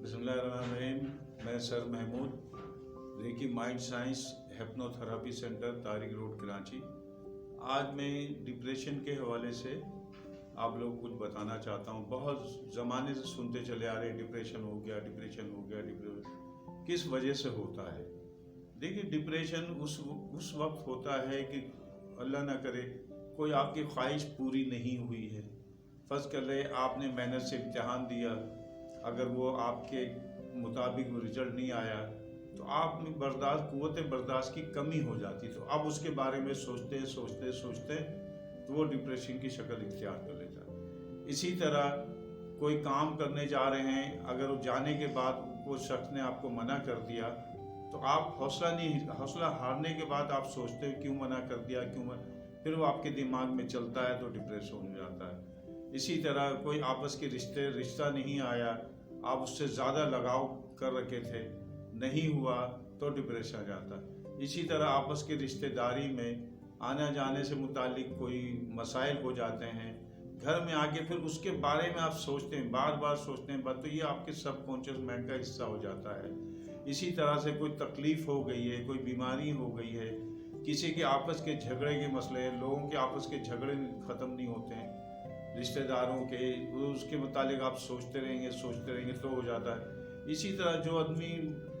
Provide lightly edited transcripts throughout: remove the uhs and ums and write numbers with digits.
बिस्मिल्लाहिर्रहमानिर्रहीम। मैं sir Mahmood, reiki mind science hypnotherapy centre, Tariq road, Karachi. आज मैं डिप्रेशन के हवाले से आप लोगों को कुछ बताना चाहता हूँ। बहुत ज़माने से सुनते चले आ रहे हैं डिप्रेशन हो गया, डिप्रेशन हो गया, डिप्रेशन किस वजह से होता है। देखिए, डिप्रेशन उस वक्त होता है कि अल्लाह ना करे कोई आपकी ख्वाहिश पूरी नहीं हुई है। फर्ज कर ले आपने मेहनत से इम्तिहान दिया, अगर वो आपके मुताबिक रिजल्ट नहीं आया तो आप में कुव्वत बर्दाश्त की कमी हो जाती। तो अब उसके बारे में सोचते तो वो डिप्रेशन की शक्ल इख्तियार कर लेता। इसी तरह कोई काम करने जा रहे हैं, अगर वो जाने के बाद वो शख्स ने आपको मना कर दिया तो आप हौसला हारने के बाद आप सोचते हो क्यों मना कर दिया, फिर वो आपके दिमाग में चलता है तो डिप्रेशन हो जाता है। इसी तरह कोई आपस के रिश्ता नहीं आया, आप उससे ज़्यादा लगाव कर रखे थे, नहीं हुआ तो डिप्रेशन आ जाता है। इसी तरह आपस की रिश्तेदारी में आने जाने से मुतालिक कोई मसाइल हो जाते हैं, घर में आके फिर उसके बारे में आप सोचते हैं, बार बार सोचते हैं, तो ये आपके सबकॉन्शियस माइंड का हिस्सा हो जाता है। इसी तरह से कोई तकलीफ़ हो गई है, कोई बीमारी हो गई है, किसी के आपस के झगड़े के मसले हैं, लोगों के आपस के झगड़े ख़त्म नहीं होते हैं, रिश्तेदारों के, उसके मुतालिक आप सोचते रहेंगे तो हो जाता है। इसी तरह जो आदमी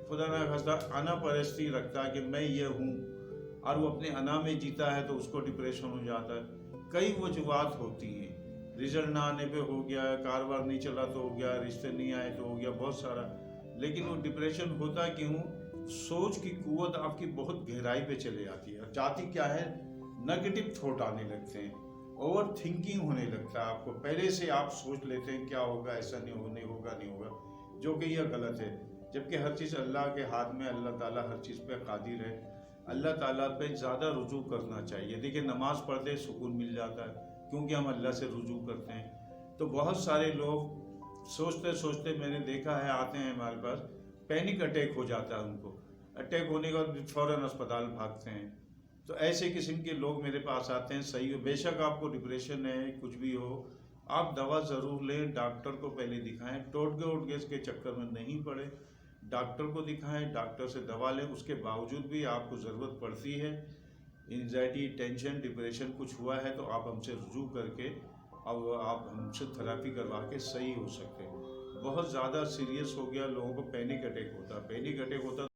खुदा ना खास्ता अना परस्ती रखता है कि मैं ये हूँ और वो अपने अना में जीता है तो उसको डिप्रेशन हो जाता है। कई वजूहात होती हैं, रिजल्ट ना आने पे हो गया, कारोबार नहीं चला तो हो गया, रिश्ते नहीं आए तो हो गया, बहुत सारा। लेकिन वो डिप्रेशन होता क्यों? सोच की कुव्वत आपकी बहुत गहराई पे चले जाती है। जाती क्या है, नेगेटिव थॉट आने लगते हैं, ओवर थिंकिंग होने लगता है। आपको पहले से आप सोच लेते हैं क्या होगा, ऐसा नहीं होगा, जो कि यह गलत है। जबकि हर चीज़ अल्लाह के हाथ में, अल्लाह ताला हर चीज़ पे कादिर है। अल्लाह ताला पे ज़्यादा रुजू करना चाहिए। देखिए, नमाज़ पढ़ते सुकून मिल जाता है क्योंकि हम अल्लाह से रुजू करते हैं। तो बहुत सारे लोग सोचते मैंने देखा है, आते हैं हमारे पास, पैनिक अटैक हो जाता है उनको। अटैक होने के बाद फ़ौरन अस्पताल भागते हैं। तो ऐसे किस्म के लोग मेरे पास आते हैं। सही हो, बेशक आपको डिप्रेशन है, कुछ भी हो, आप दवा ज़रूर लें, डॉक्टर को पहले दिखाएं, टोटके के चक्कर में नहीं पड़े, डॉक्टर को दिखाएं, डॉक्टर से दवा लें। उसके बावजूद भी आपको ज़रूरत पड़ती है, एंजाइटी, टेंशन, डिप्रेशन कुछ हुआ है तो आप हमसे रुजू करके अब आप हमसे थेरेपी करवा के सही हो सकते हैं। बहुत ज़्यादा सीरियस हो गया, लोगों को पैनिक अटैक होता